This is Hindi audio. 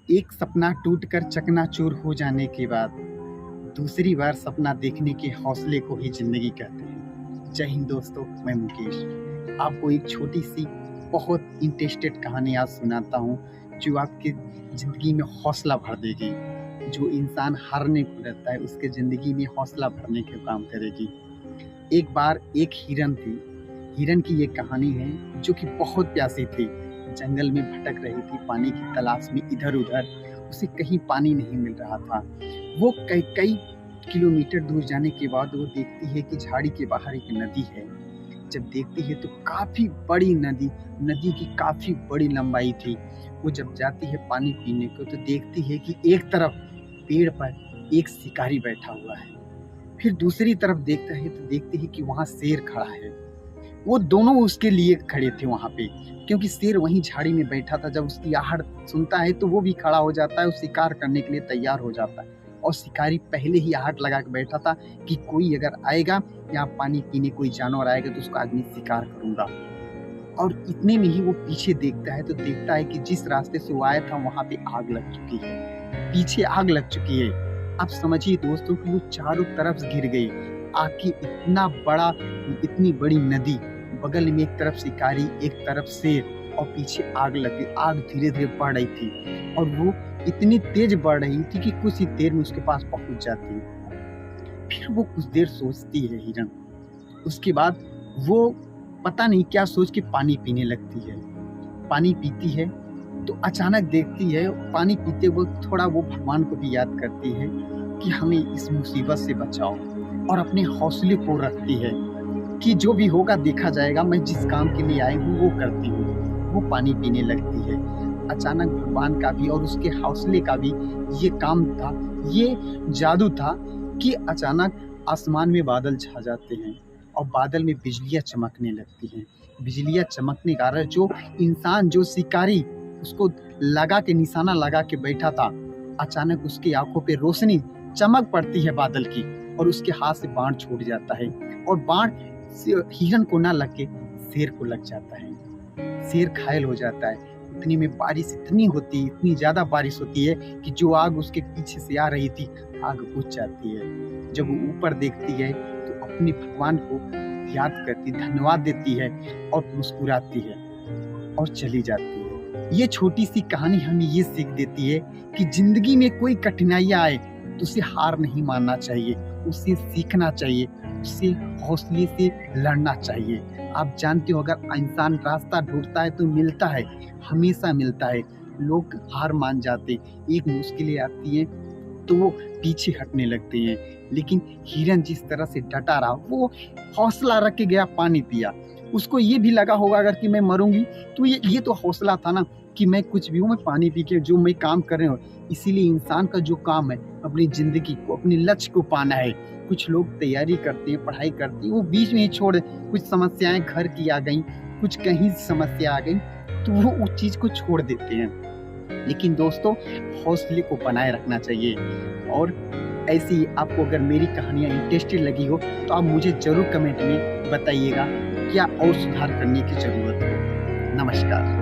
एक सपना टूटकर चकनाचूर हो जाने के बाद दूसरी बार सपना देखने के हौसले को ही ज़िंदगी कहते हैं। जय हिंद दोस्तों, मैं मुकेश आपको एक छोटी-सी बहुत इंटरेस्टेड कहानी आज सुनाता हूँ, जो आपकी ज़िंदगी में हौसला भर देगी। जो इंसान हारने को डरता है, उसके ज़िंदगी में हौसला भरने का काम करेगी। एक बार एक हिरन थी। हिरन की ये कहानी है, जो कि बहुत प्यासी थी। जंगल में भटक रही थी, पानी की तलाश में इधर-उधर। उसे कहीं पानी नहीं मिल रहा था। वो कई कई किलोमीटर दूर जाने के बाद वो देखती है कि झाड़ी के बाहर एक नदी है। जब देखती है तो काफ़ी बड़ी नदी की काफ़ी बड़ी लंबाई थी। वो जब जाती है पानी पीने को तो देखती है कि एक तरफ पेड़ पर एक शिकारी बैठा हुआ है। फिर दूसरी तरफ देखता है तो देखती है कि वहाँ शेर खड़ा है। वो दोनों उसके लिए खड़े थे वहाँ पे, क्योंकि शेर वहीं झाड़ी में बैठा था। जब उसकी आहट सुनता है तो वो भी खड़ा हो जाता है और शिकार करने के लिए तैयार हो जाता है। और शिकारी पहले ही आहट लगा के बैठा था कि कोई अगर आएगा यहाँ पानी पीने, कोई जानवर आएगा तो उसका आदमी शिकार करूंगा। और इतने में ही वो पीछे देखता है तो देखता है कि जिस रास्ते से वो आया था वहाँ पे आग लग चुकी है, पीछे आग लग चुकी है। अब समझिए दोस्तों कि वो चारों तरफ गिर गई। आखिर इतनी बड़ी नदी, बगल में एक तरफ शिकारी, एक तरफ शेर, और पीछे आग लगी। आग धीरे धीरे बढ़ रही थी और वो इतनी तेज बढ़ रही थी कि कुछ ही देर में उसके पास पहुंच जाती। फिर वो कुछ देर सोचती है हिरन। उसके बाद वो पता नहीं क्या सोच के पानी पीने लगती है। पानी पीती है तो अचानक देखती है, पानी पीते वो थोड़ा वो भगवान को भी याद करती है कि हमें इस मुसीबत से बचाओ, और अपने हौसले को रखती है कि जो भी होगा देखा जाएगा, मैं जिस काम के लिए आई हूँ वो करती हूँ। वो पानी पीने लगती है। अचानक भगवान का भी और उसके हौसले का भी ये काम था, ये जादू था कि अचानक आसमान में बादल छा जाते हैं और बादल में बिजलियाँ चमकने लगती हैं। बिजलियाँ चमकने के कारण जो इंसान, जो शिकारी उसको लगा के, निशाना लगा के बैठा था, अचानक उसकी आंखों पे रोशनी, चमक पड़ती है बादल की, और उसके हाथ से बाण छूट जाता है और बाण हिरन को ना लग के शेर को लग जाता है। शेर घायल हो जाता है। इतनी में बारिश इतनी ज्यादा बारिश होती है कि जो आग उसके पीछे से आ रही थी, आग बुझ जाती है। जब वो ऊपर देखती है तो अपने भगवान को याद करती, धन्यवाद देती है और मुस्कुराती है और चली जाती है। ये छोटी सी कहानी हमें ये सीख देती है कि जिंदगी में कोई कठिनाइयां आए तो उसे हार नहीं मानना चाहिए, उसे सीखना चाहिए, उससे हौसले से लड़ना चाहिए। आप जानते हो, अगर इंसान रास्ता ढूंढता है तो मिलता है, हमेशा मिलता है। लोग हार मान जाते, एक मुश्किलें आती हैं तो वो पीछे हटने लगते हैं। लेकिन हिरन जिस तरह से डटा रहा, वो हौसला रख के गया, पानी पिया। उसको ये भी लगा होगा अगर कि मैं मरूंगी तो ये तो हौसला था ना कि मैं कुछ भी हूँ, मैं पानी पी के जो मैं काम कर रहे हूँ। इसीलिए इंसान का जो काम है, अपनी जिंदगी को, अपने लक्ष्य को पाना है। कुछ लोग तैयारी करते हैं, पढ़ाई करते हैं, वो बीच में ही छोड़, कुछ समस्याएं घर की आ गई, कुछ कहीं समस्या आ गई तो वो उस चीज को छोड़ देते हैं। लेकिन दोस्तों, हौसले को बनाए रखना चाहिए। और ऐसी ही आपको अगर मेरी कहानियाँ इंटरेस्टिंग लगी हो तो आप मुझे जरूर कमेंट में बताइएगा क्या और सुधार करने की जरूरत है। नमस्कार।